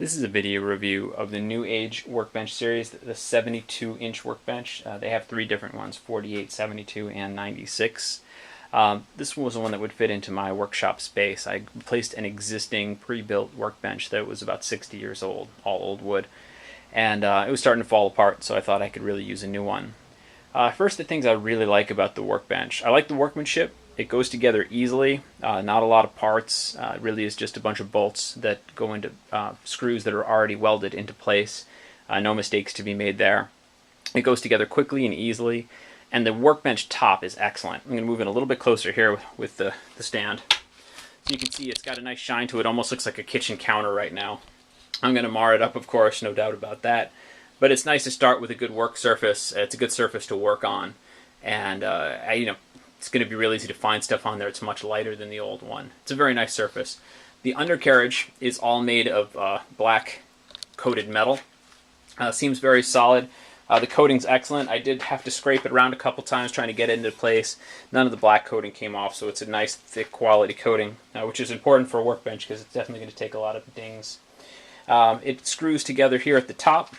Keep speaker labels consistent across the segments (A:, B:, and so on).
A: This is a video review of the NewAge Workbench series, the 72-inch workbench. They have three different ones, 48, 72, and 96. This was the one that would fit into my workshop space. I replaced an existing pre-built workbench that was about 60 years old, all old wood, and it was starting to fall apart, so I thought I could really use a new one. First, the things I really like about the workbench. I like the workmanship. It goes together easily, not a lot of parts. It really is just a bunch of bolts that go into screws that are already welded into place. No mistakes to be made there. It goes together quickly and easily, and the workbench top is excellent. I'm going to move in a little bit closer here with the stand. So you can see it's got a nice shine to it. Almost looks like a kitchen counter right now. I'm going to mar it up, of course, no doubt about that. But it's nice to start with a good work surface. It's a good surface to work on, and it's going to be really easy to find stuff on there. It's much lighter than the old one. It's a very nice surface. The undercarriage is all made of black coated metal. Seems very solid. The coating's excellent. I did have to scrape it around a couple times trying to get it into place. None of the black coating came off, so it's a nice thick quality coating, which is important for a workbench because it's definitely going to take a lot of dings. It screws together here at the top,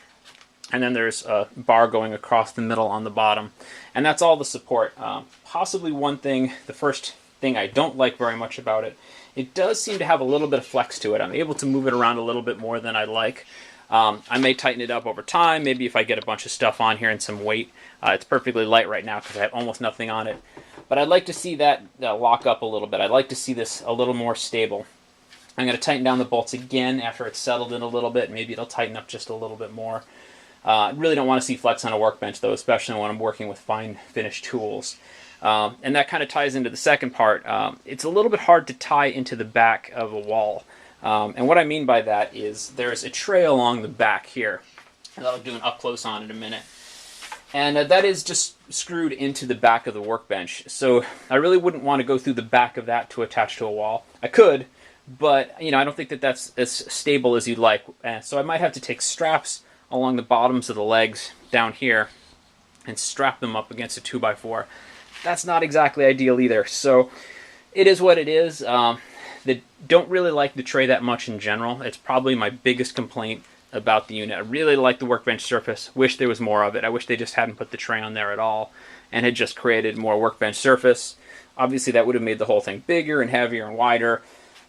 A: and then there's a bar going across the middle on the bottom. And that's all the support. Possibly one thing, the first thing I don't like very much about it, it does seem to have a little bit of flex to it. I'm able to move it around a little bit more than I'd like. I may tighten it up over time, maybe if I get a bunch of stuff on here and some weight. It's perfectly light right now because I have almost nothing on it. But I'd like to see that lock up a little bit. I'd like to see this a little more stable. I'm going to tighten down the bolts again after it's settled in a little bit. Maybe it'll tighten up just a little bit more. I really don't want to see flex on a workbench, though, especially when I'm working with fine finished tools. And that kind of ties into the second part. It's a little bit hard to tie into the back of a wall. And what I mean by that is there's a tray along the back here that I'll do an up close on in a minute. And that is just screwed into the back of the workbench. So I really wouldn't want to go through the back of that to attach to a wall. I could, but I don't think that that's as stable as you'd like. So I might have to take straps along the bottoms of the legs down here and strap them up against a 2x4. That's not exactly ideal either. So it is what it is. They don't really like the tray that much in general. It's probably my biggest complaint about the unit. I really like the workbench surface. Wish there was more of it. I wish they just hadn't put the tray on there at all and had just created more workbench surface. Obviously that would have made the whole thing bigger and heavier and wider.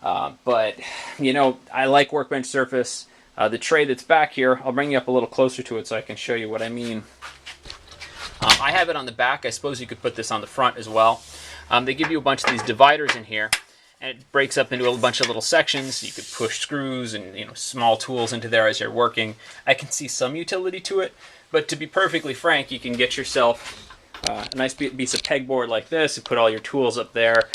A: But I like workbench surface. The tray that's back here, I'll bring you up a little closer to it so I can show you what I mean. I have it on the back. I suppose you could put this on the front as well. They give you a bunch of these dividers in here, and it breaks up into a bunch of little sections. You could push screws and small tools into there as you're working. I can see some utility to it, but to be perfectly frank, you can get yourself a nice piece of pegboard like this and put all your tools up there.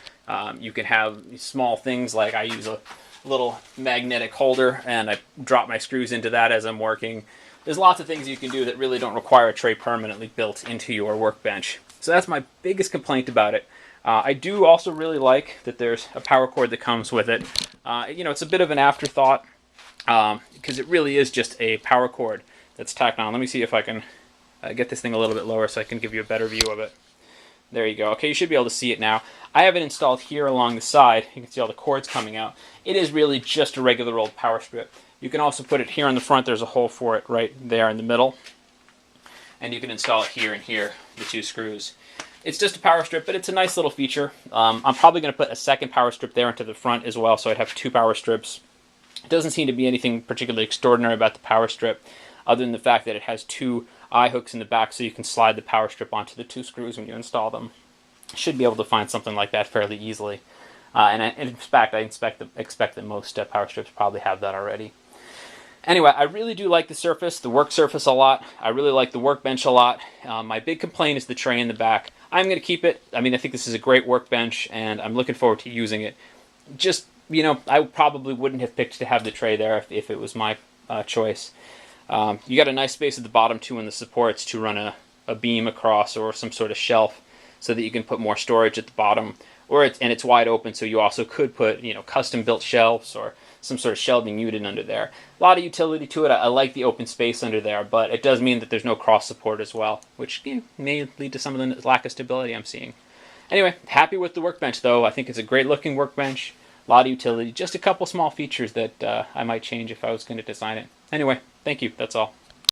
A: You can have small things like I use a little magnetic holder and I drop my screws into that as I'm working. There's lots of things you can do that really don't require a tray permanently built into your workbench. So that's my biggest complaint about it. I do also really like that there's a power cord that comes with it. It's a bit of an afterthought because it really is just a power cord that's tacked on. Let me see if I can get this thing a little bit lower so I can give you a better view of it. There you go. Okay, you should be able to see it now. I have it installed here along the side. You can see all the cords coming out. It is really just a regular old power strip. You can also put it here in the front. There's a hole for it right there in the middle. And you can install it here and here, the two screws. It's just a power strip, but it's a nice little feature. I'm probably going to put a second power strip there into the front as well, so I'd have two power strips. It doesn't seem to be anything particularly extraordinary about the power strip, other than the fact that it has two eye hooks in the back so you can slide the power strip onto the two screws when you install them. Should be able to find something like that fairly easily. And in fact, I expect that most power strips probably have that already. Anyway, I really do like the surface, the work surface a lot. I really like the workbench a lot. My big complaint is the tray in the back. I'm going to keep it. I think this is a great workbench, and I'm looking forward to using it. Just, I probably wouldn't have picked to have the tray there if it was my choice. You got a nice space at the bottom too in the supports to run a beam across or some sort of shelf so that you can put more storage at the bottom. And it's wide open, so you also could put custom built shelves or some sort of shelving unit under there. A lot of utility to it. I like the open space under there, but it does mean that there's no cross support as well, which may lead to some of the lack of stability I'm seeing. Anyway, happy with the workbench though. I think it's a great looking workbench. A lot of utility, just a couple small features that I might change if I was going to design it. Anyway, thank you. That's all.